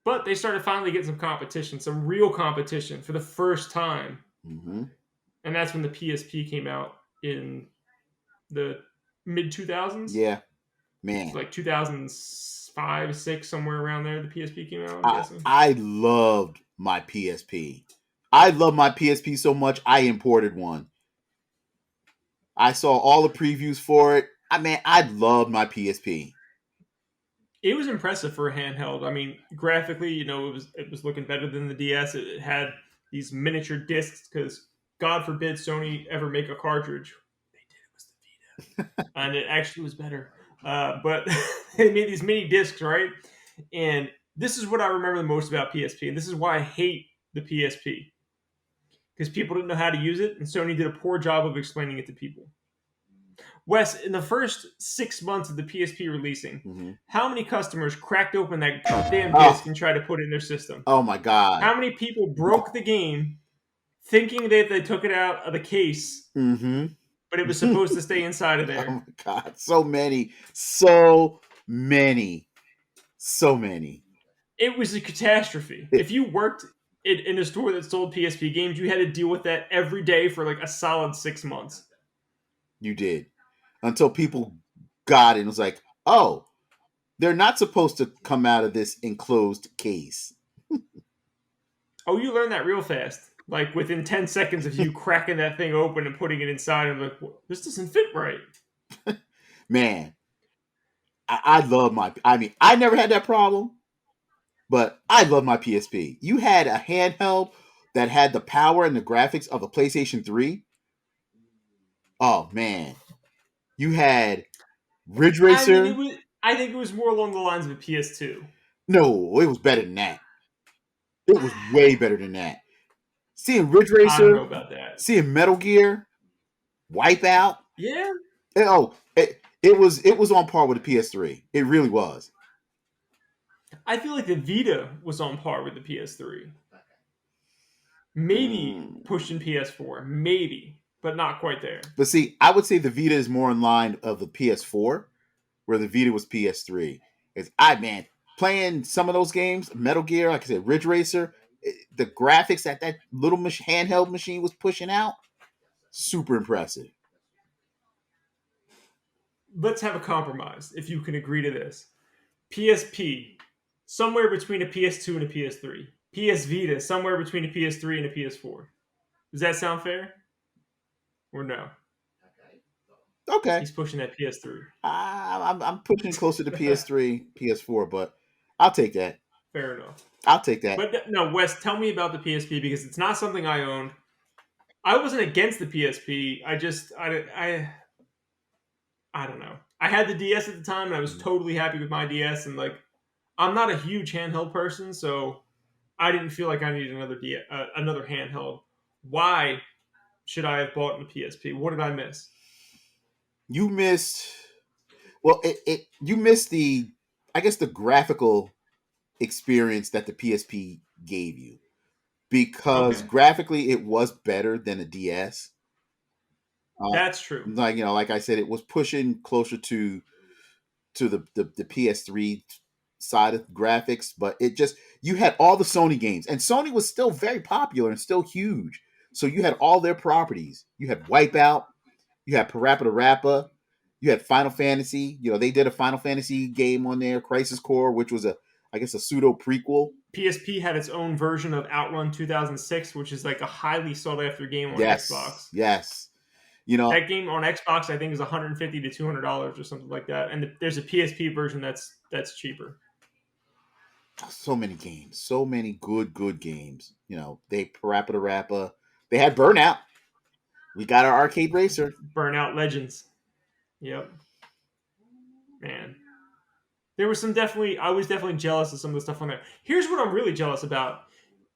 But they started finally getting some competition, some real competition for the first time. Mm-hmm. And that's when the PSP came out in the mid 2000s. Yeah, man. Like 2005, 6, somewhere around there, the PSP came out, I'm I guessing. I loved my PSP. I love my PSP so much. I imported one. I saw all the previews for it. I loved my PSP. It was impressive for a handheld. I mean, graphically, it was looking better than the DS. It had these miniature discs because God forbid Sony ever make a cartridge. They did. It was the Vita, and it actually was better. But they made these mini discs, right? And this is what I remember the most about PSP, and this is why I hate the PSP because people didn't know how to use it, and Sony did a poor job of explaining it to people. Wes, in the first 6 months of the PSP releasing, Mm-hmm. how many customers cracked open that damn disc Oh, and tried to put it in their system? oh my God. How many people broke the game thinking that they took it out of the case, Mm-hmm. but it was supposed to stay inside of Oh there? my God. So many. So many. So many. It was a catastrophe. It, If you worked in a store that sold PSP games, you had to deal with that every day for like a solid 6 months. you did. Until people got it and was like, oh, they're not supposed to come out of this enclosed case. Oh, you learn that real fast. Like within 10 seconds of you cracking that thing open and putting it inside, and like, this doesn't fit right. Man, I love my. I never had that problem, but I love my PSP. You had a handheld that had the power and the graphics of a PlayStation 3. Oh man, you had Ridge I mean, Racer. I think it was more along the lines of a PS2. No, it was better than that. It was way better than that. Seeing Ridge I don't know Racer, about that. seeing Metal Gear, Wipeout. Yeah, It was on par with the PS3. It really was. I feel like the Vita was on par with the PS3. Maybe Mm. pushing PS4, maybe, but not quite there. But see, I would say the Vita is more in line of the PS4, where the Vita was PS3. Is man playing some of those games, Metal Gear, like I said, Ridge Racer, the graphics that little handheld machine was pushing out, super impressive. Let's have a compromise if you can agree to this. PSP, somewhere between a PS2 and a PS3. PS Vita, somewhere between a PS3 and a PS4. Does that sound fair? Or no? Okay, He's pushing that PS3. I'm pushing closer to PS3, PS4, but I'll take that. Fair enough. I'll take that. But no, Wes, tell me about the PSP because it's not something I owned. I wasn't against the PSP. I don't know. I had the DS at the time, and I was totally happy with my DS. And like, I'm not a huge handheld person, so I didn't feel like I needed another handheld. Why should I have bought the PSP? What did I miss? You missed. Well, you missed the, I guess, the graphical experience that the PSP gave you, because Okay, graphically it was better than a DS. that's true. Like I said, it was pushing closer to the PS3 side of graphics, but it just, you had all the Sony games, and Sony was still very popular and still huge. So you had all their properties. You had Wipeout, you had Parappa the Rapper, you had Final Fantasy. They did a Final Fantasy game on there, Crisis Core, which was I guess a pseudo prequel. PSP had its own version of Outrun 2006, which is like a highly sought after game on Yes, Xbox. yes. You know, That game on Xbox, I think, is $150 to $200 or something like that. And there's a PSP version that's cheaper. so many games, so many good games. They Parappa the Rapper. They had Burnout. We got our arcade racer. Burnout Legends. Yep, man. There was some definitely. I was definitely jealous of some of the stuff on there. Here's what I'm really jealous about.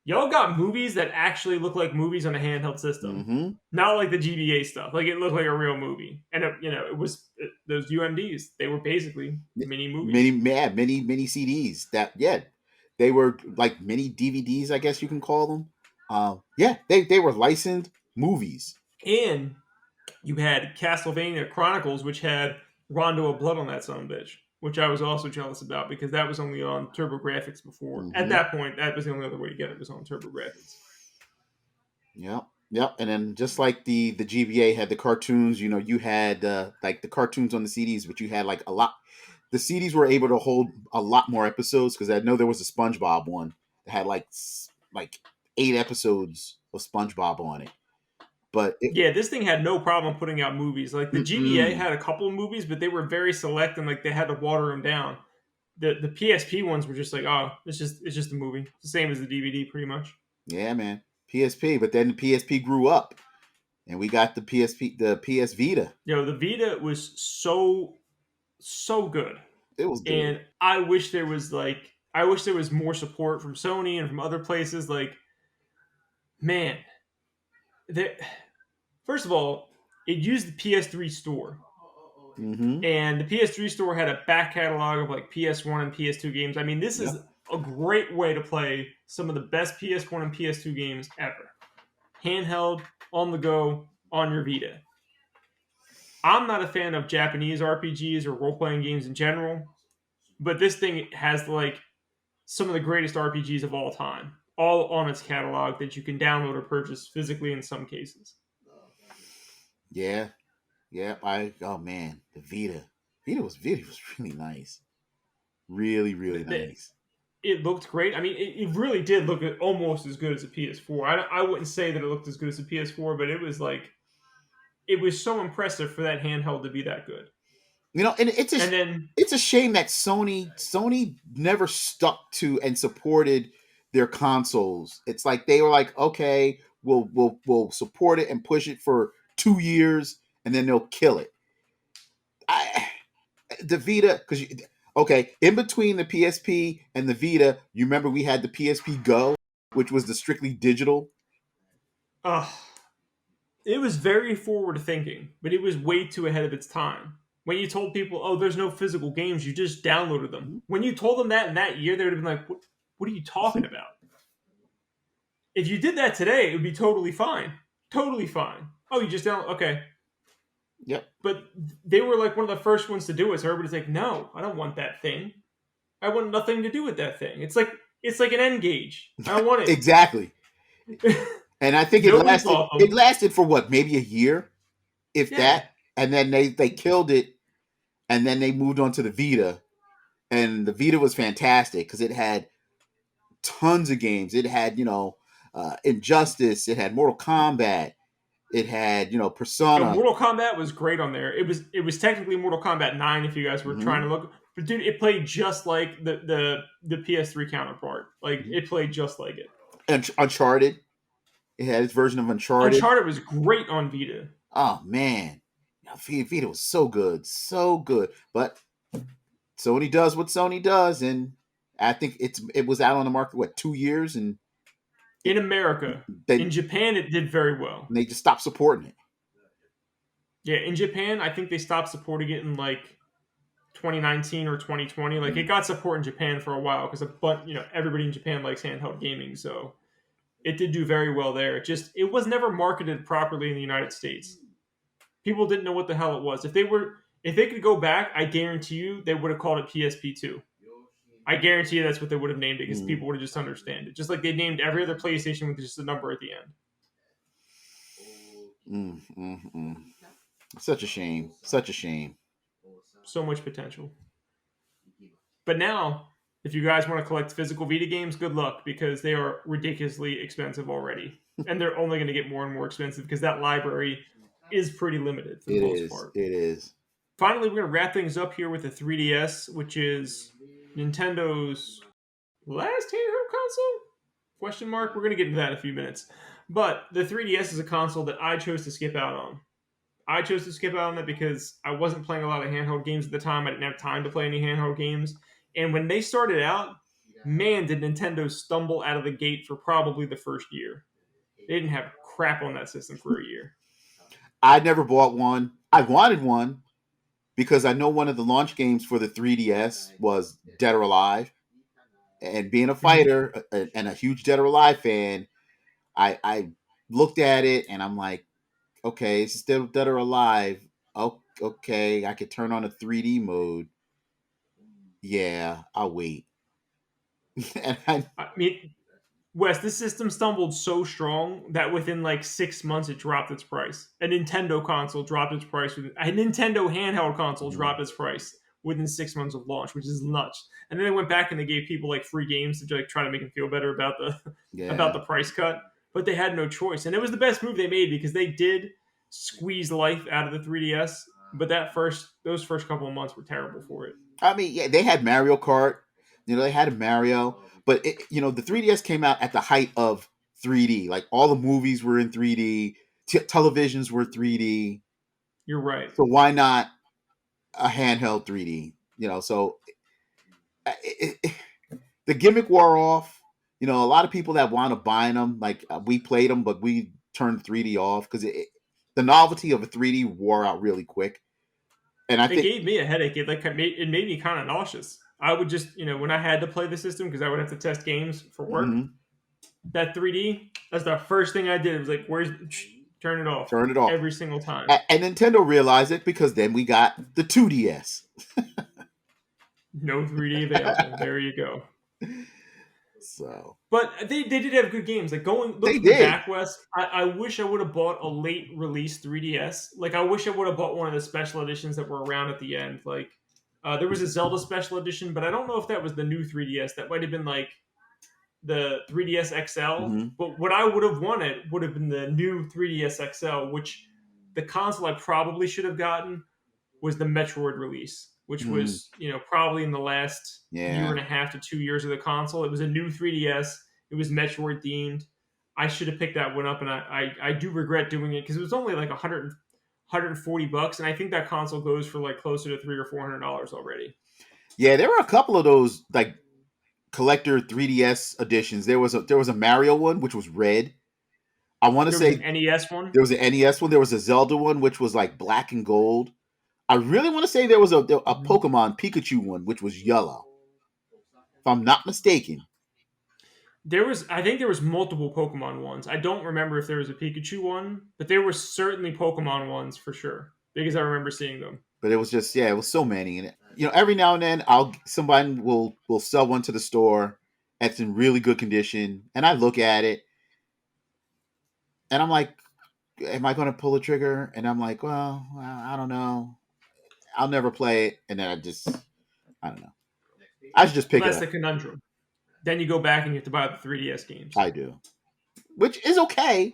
Y'all got movies that actually look like movies on a handheld system, Mm-hmm. not like the GBA stuff. Like it looked like a real movie, and it was those UMDs. They were basically mini Many, movies. yeah, many CDs. They were like mini DVDs, I guess you can call them. Yeah, they were licensed movies. And you had Castlevania Chronicles, which had Rondo of Blood on that son of a bitch, which I was also jealous about because that was only on TurboGrafx before. At Mm-hmm. that point, that was the only other way to get it was on TurboGrafx. Yep. Yep. And then just like the GBA had the cartoons, you had like the cartoons on the CDs, but you had like a lot. The CDs were able to hold a lot more episodes because I know there was a SpongeBob one that had like 8 episodes of SpongeBob on it. But it, Yeah, this thing had no problem putting out movies. Like the GBA mm-mm. had a couple of movies, but they were very select and like they had to water them down. The PSP ones were just like, oh, it's just a movie. It's the same as the DVD, pretty much. Yeah, man, PSP. But then the PSP grew up, and we got the PS Vita. The Vita was so good, It was good. and I wish there was more support from Sony and from other places. Like, man, that first of all, it used the PS3 store, Mm-hmm. and the PS3 store had a back catalog of like PS1 and PS2 games. I mean, this is Yep. a great way to play some of the best PS1 and PS2 games ever. Handheld, on the go, on your Vita. I'm not a fan of Japanese RPGs or role playing games in general, but this thing has like some of the greatest RPGs of all time, all on its catalog that you can download or purchase physically in some cases. Yeah. Yeah. Oh man, the Vita. Vita was really nice. Really, really nice. It looked great. I mean, it really did look almost as good as a PS4. I wouldn't say that it looked as good as a PS4, but it was so impressive for that handheld to be that good. And And then, it's a shame that Sony never stuck to and supported their consoles. It's like they were like, okay, we'll support it and push it for 2 years, and then they'll kill it. I, the Vita, because okay, in between the PSP and the Vita, you remember we had the PSP Go, which was the strictly digital. uh, it was very forward thinking, but it was way too ahead of its time. When you told people, "Oh, there's no physical games, you just downloaded them." When you told them that in that year, they would have been like, "What are you talking about?" If you did that today, it would be totally fine, totally fine. Oh, you just download? Okay, Yep. but they were like one of the first ones to do it. So everybody's like, "No, I don't want that thing. I want nothing to do with that thing." It's like an N gauge. I don't want Exactly. it. And I think Nobody bought it them. lasted for what, maybe a year, if Yeah, that. And then they killed it, and then they moved on to the Vita, and the Vita was fantastic because it had tons of games. It had Injustice, it had Mortal Kombat, it had Persona. Mortal Kombat was great on there. It was technically Mortal Kombat 9 if you guys were trying Hmm. to look. But dude, it played just like the PS3 counterpart. Like Hmm. it played just like it. And Uncharted, it had its version of Uncharted. Uncharted was great on Vita. Oh man, Vita was so good, so good. But Sony does what Sony does, and I think it was out on the market what, 2 years, and In it, America. In then Japan, it did very well. they just stopped supporting it. Yeah, in Japan, I think they stopped supporting it in like 2019 or 2020. Like it Mm. got support in Japan for a while because everybody in Japan likes handheld gaming, so it did do very well there. It was never marketed properly in the United States. People didn't know what the hell it was. If they could go back, I guarantee you they would have called it PSP2. I guarantee you that's what they would have named it because Mm. people would have just understand it. Just like they named every other PlayStation with just a number at the end. Mm, mm, mm. Such a shame. Such a shame. So much potential. But now, if you guys want to collect physical Vita games, good luck because they are ridiculously expensive already. And they're only going to get more and more expensive because that library is pretty limited for the It most is. part. It is. Finally, we're going to wrap things up here with the 3DS, which is Nintendo's last handheld console? Question mark. We're going to get into that in a few minutes. But the 3DS is a console that I chose to skip out on. I chose to skip out on it because I wasn't playing a lot of handheld games at the time. I didn't have time to play any handheld games. And when they started out, man, did Nintendo stumble out of the gate for probably the first year. They didn't have crap on that system for a year. I never bought one. I wanted one because I know one of the launch games for the 3DS was Dead or Alive. And being a Mhm. fighter and a huge Dead or Alive fan, I looked at it and I'm like, okay, it's still Dead or Alive. Oh, okay, I could turn on a 3D mode. Yeah, I'll wait. and I, I mean, Wes, this system stumbled so strong that within like 6 months it dropped its price. A Nintendo console dropped its price. A Nintendo handheld console dropped its price within 6 months of launch, which is nuts. And then they went back and they gave people like free games to like try to make them feel better about the about yeah. the price cut. But they had no choice, and it was the best move they made because they did squeeze life out of the 3DS. But those first couple of months were terrible for it. I mean, yeah, they had Mario Kart. They had Mario, but the 3DS came out at the height of 3D. Like all the movies were in 3D, televisions were 3D. You're right. So why not a handheld 3D? So the gimmick wore off. A lot of people that wound up buying them, like we played them, but we turned 3D off because the novelty of a 3D wore out really quick. And I It think, gave me a headache. It made me kind of nauseous. I would just, when I had to play the system because I would have to test games for work. mhm, That 3D, that's the first thing I did. It was like, turn it off turn it off. every single time. And Nintendo realized it because then we got the 2DS. No 3D available. There you go. So But they did have good games. Like they looking did. back, West, I wish I would have bought a late release 3DS. Like I wish I would have bought one of the special editions that were around at the end. Like there was a Zelda special edition, but I don't know if that was the new 3DS. That might have been like the 3DS XL. Hmm. But what I would have wanted would have been the new 3DS XL, which the console I probably should have gotten was the Metroid release, which Mm, was probably in the last year yeah. and a half to 2 years of the console. It was a new 3DS. It was Metroid themed. I should have picked that one up, and I do regret doing it because it was only like 140 bucks, and I think that console goes for like closer to $300 or $400 already. Yeah, there were a couple of those like collector 3DS editions. There was a Mario one which was red. I want to There was an say NES one. there was an NES one. There was a Zelda one which was like black and gold. I really want to say there was a Mhm. Pokemon Pikachu one which was yellow, if I'm not mistaken. I think there was multiple Pokemon ones. I don't remember if there was a Pikachu one, but there were certainly Pokemon ones for sure because I remember seeing them. But it was just, yeah, it was so many. And every now and then somebody will sell one to the store that's in really good condition, and I look at it and I'm like, am I going to pull the trigger? And I'm like, well, I don't know. I'll never play it. And then I don't know. I should just Well, pick it that's up. the conundrum. Then you go back and you have to buy the 3DS games. I do, which is okay.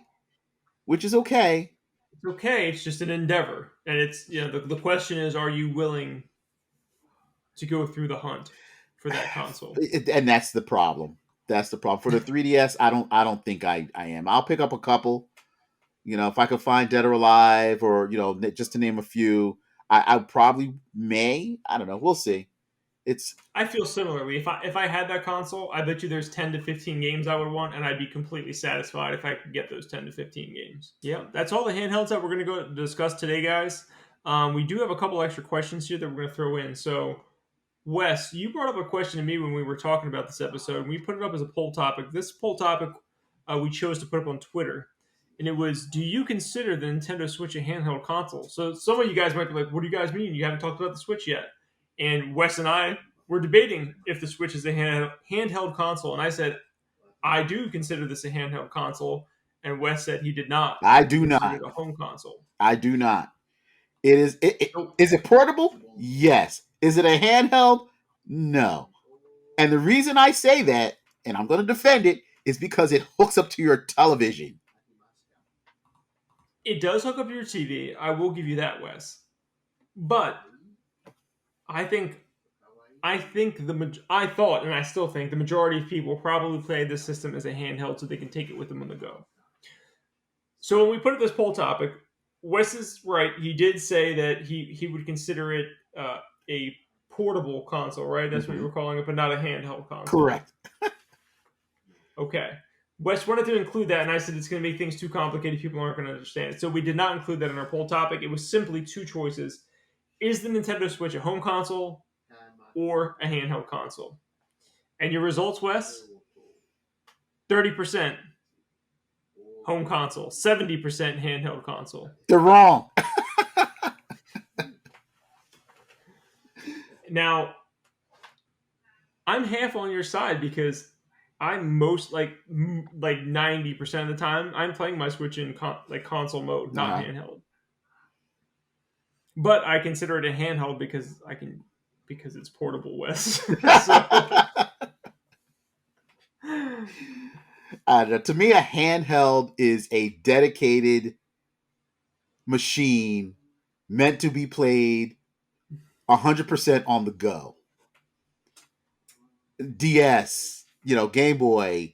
Which is okay. It's okay. It's just an endeavor, and it's the question is, are you willing to go through the hunt for that console? And that's the problem. That's the problem for the 3DS. I don't think I am. I'll pick up a couple. If I could find Dead or Alive, or just to name a few, I probably may. I don't know. We'll see. It's I feel similarly. If I had that console, I bet you there's 10 to 15 games I would want, and I'd be completely satisfied if I could get those 10 to 15 games. Yeah, that's all the handhelds that we're going to go discuss today, guys. We do have a couple extra questions here that we're going to throw in. So, Wes, you brought up a question to me when we were talking about this episode. We put it up as a poll topic. This poll topic we chose to put up on Twitter, and it was: do you consider the Nintendo Switch a handheld console? So some of you guys might be like, "What do you guys mean? You haven't talked about the Switch yet?" And Wes and I were debating if the Switch is a handheld console, and I said I do consider this a handheld console, and Wes said he did not. I He do considered not. it a home console. I do not. It is. So Is it portable? Yes. Is it a handheld? No. And the reason I say that, and I'm going to defend it, is because it hooks up to your television. it does hook up to your TV. I will give you that, Wes. But I think I thought, and I still think the majority of people probably play this system as a handheld so they can take it with them on the go. So when we put up this poll topic, Wes is right. He did say that he would consider it a portable console, right? That's what you Hmm. were calling it, but not a handheld console. Correct. Okay. Wes wanted to include that, and I said it's going to make things too complicated. People aren't going to understand it. So we did not include that in our poll topic. It was simply two choices. Is the Nintendo Switch a home console or a handheld console? And your results, Wes? 30% home console, 70% handheld console. They're wrong. Now, I'm half on your side because I'm most like 90% of the time I'm playing my Switch in like console mode, not Uh-huh. handheld. But I consider it a handheld because it's portable, Wes. So To me, a handheld is a dedicated machine meant to be played 100% on the go. DS, Game Boy,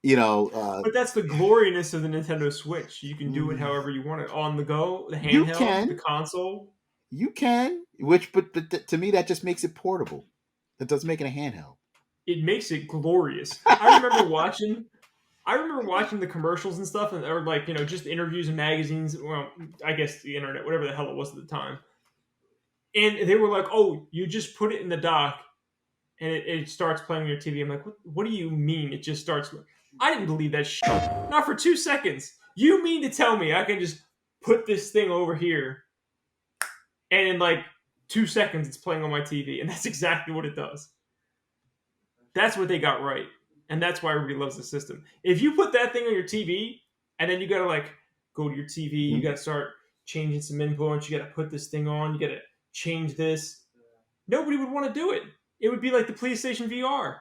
you know, uh, but that's the gloriness of the Nintendo Switch. You can do it however you want it. On the go, the you handheld, the can, console. to me that just makes it portable. That doesn't make it a handheld. It makes it glorious. I remember watching the commercials and stuff, and or like just interviews and magazines. Well, I guess the internet, whatever the hell it was at the time. And they were like, "Oh, you just put it in the dock, and it starts playing on your TV." I'm like, "What do you mean? It just starts?" I didn't believe that shit. Not for 2 seconds. You mean to tell me I can just put this thing over here, and in like 2 seconds, it's playing on my TV, and that's exactly what it does. That's what they got right. And that's why everybody loves the system. If you put that thing on your TV and then you gotta like go to your TV, you Mhm. gotta start changing some influence, you gotta put this thing on, you gotta change this. Nobody would want to do it. It would be like the PlayStation VR.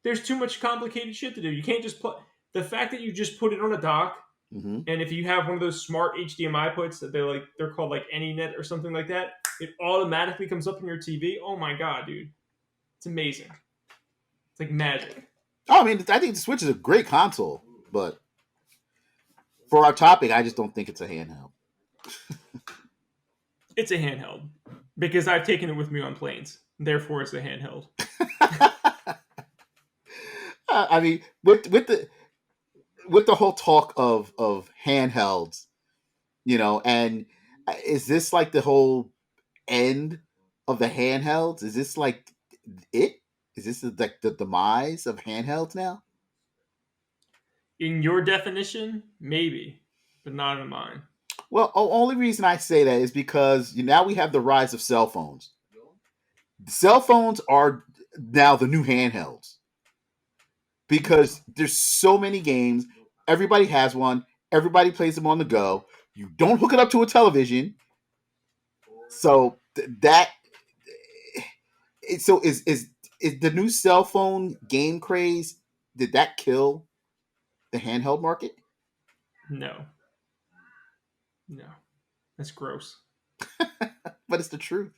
There's too much complicated shit to do. You can't just put the fact that you just put it on a dock, Mhm. and if you have one of those smart HDMI puts that they're called like AnyNet or something like that, it automatically comes up on your TV. Oh my god, dude. It's amazing. It's like magic. Oh, I mean, I think the Switch is a great console, but for our topic, I just don't think it's a handheld. It's a handheld because I've taken it with me on planes. Therefore, it's a handheld. I mean, with the whole talk of handhelds, and is this like the whole end of the handhelds? Is this like it? Is this like the demise of handhelds now? In your definition, maybe, but not in mine. Well, the only reason I say that is because now we have the rise of cell phones. Cell phones are now the new handhelds because there's so many games. Everybody has one. Everybody plays them on the go. You don't hook it up to a television, so that so is the new cell phone game craze? Did that kill the handheld market? No, no, that's gross. But it's the truth.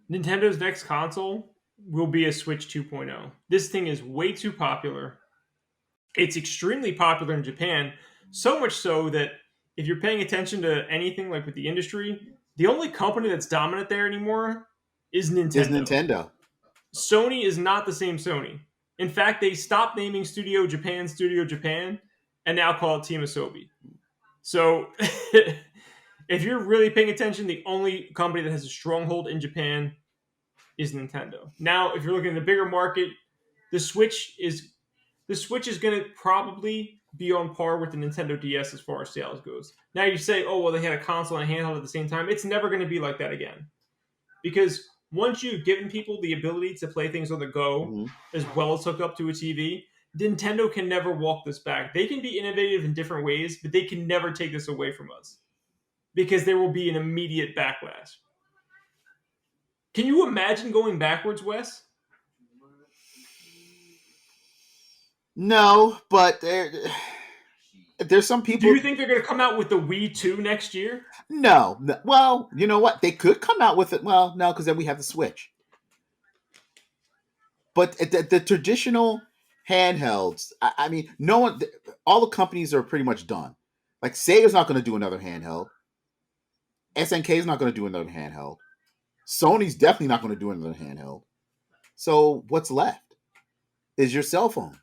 Nintendo's next console will be a Switch 2.0. This thing is way too popular. It's extremely popular in Japan, so much so that if you're paying attention to anything like with the industry, the only company that's dominant there anymore is Is Nintendo. Nintendo? Sony is not the same Sony. In fact, they stopped naming Studio Japan, and now call it Team Asobi. So, if you're really paying attention, the only company that has a stronghold in Japan is Nintendo. Now, if you're looking at a bigger market, the Switch is the Switch is going to probably be on par with the Nintendo DS as far as sales goes. Now you say, oh well, they had a console and a handheld at the same time. It's never going to be like that again because once you've given people the ability to play things on the go Mhm. as well as hook up to a TV, Nintendo can never walk this back. They can be innovative in different ways, but they can never take this away from us because there will be an immediate backlash. Can you imagine going backwards, Wes? No, but there's some Do people. you think they're going to come out with the Wii 2 next year? No, well, you know what? They could come out with it. Well, no, because then we have the Switch. But the traditional handhelds, I mean, no one, all the companies are pretty much done. Like Sega's not going to do another handheld. SNK is not going to do another handheld. Sony's definitely not going to do another handheld. So what's left is your cell phone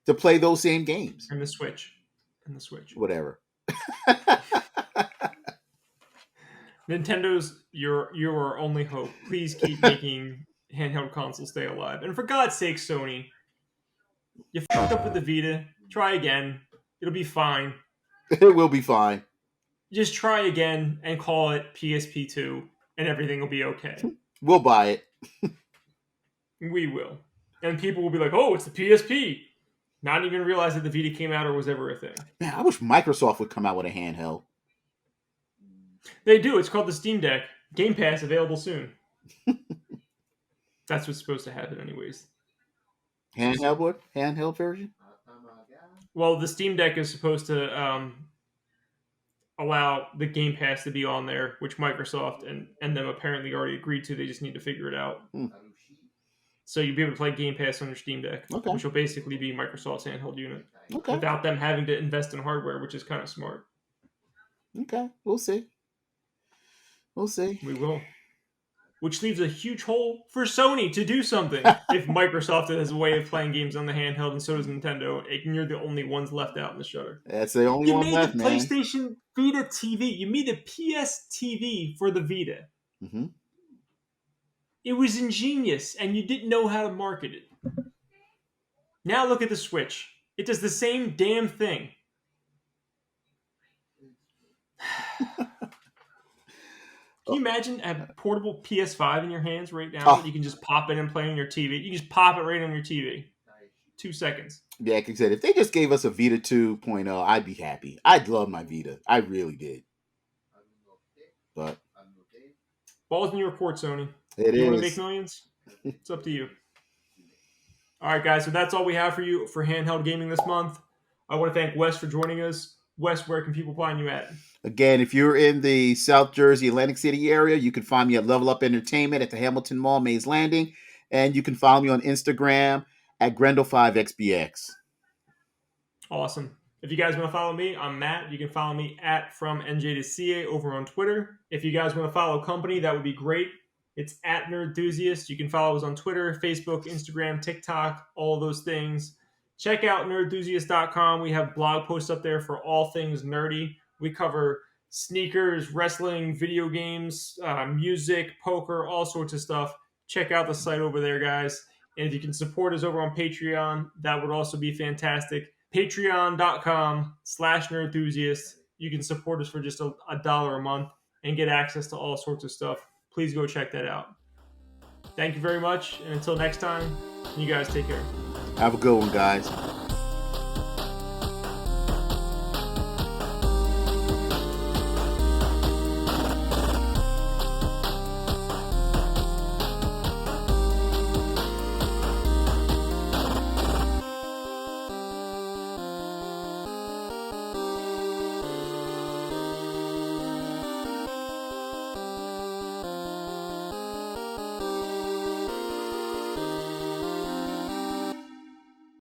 to play those same games. And the Switch. And the Switch. Whatever. Nintendo's your only hope. Please keep making handheld consoles stay alive. And for God's sake, Sony, you fucked up with the Vita. Try again. It'll be fine. It will be fine. just try again and call it PSP2, and everything will be okay. We'll buy it. We will. And people will be like, oh, it's the PSP. Not even realize that the Vita came out or was ever a thing. Man, I wish Microsoft would come out with a handheld. They do. It's called the Steam Deck. Game Pass available soon. That's what's supposed to happen, anyways. Handheld what? Handheld version? Well, the Steam Deck is supposed to allow the Game Pass to be on there, which Microsoft and them apparently already agreed to. They just need to figure it out. So you'll be able to play Game Pass on your Steam Deck, Okay. which will basically be Microsoft's handheld unit, Okay. without them having to invest in hardware, which is kind of smart. Okay. We'll see. We'll see. We will. Which leaves a huge hole for Sony to do something. If Microsoft has a way of playing games on the handheld and so does Nintendo, and you're the only ones left out in the shutter. That's the only one left, man. You made the PlayStation Vita TV. You made the PS TV for the Vita. Mm-hmm. It was ingenious, and you didn't know how to market it. Now look at the Switch. It does the same damn thing. Can you imagine a portable PS5 in your hands right now? Oh. You can just pop it and play on your TV. You just pop it right on your TV. 2 seconds. Yeah, like I said, if they just gave us a Vita 2.0, I'd be happy. I'd love my Vita. I really did. But ball's in your court, Sony. You want to make millions? It's up to you. All right, guys. So that's all we have for you for handheld gaming this month. I want to thank Wes for joining us. Wes, where can people find you at? Again, if you're in the South Jersey, Atlantic City area, you can find me at Level Up Entertainment at the Hamilton Mall, Mays Landing. And you can follow me on Instagram at Grendel5XBX. Awesome. If you guys want to follow me, I'm Matt. You can follow me at From NJ to CA over on Twitter. If you guys want to follow a company, that would be great. It's at Nerdthusiast. You can follow us on Twitter, Facebook, Instagram, TikTok, all those things. Check out nerdthusiast.com. We have blog posts up there for all things nerdy. We cover sneakers, wrestling, video games, music, poker, all sorts of stuff. Check out the site over there, guys. And if you can support us over on Patreon, that would also be fantastic. Patreon.com/nerdthusiast. You can support us for just $1 a month and get access to all sorts of stuff. Please go check that out. Thank you very much. And until next time, you guys take care. Have a good one, guys.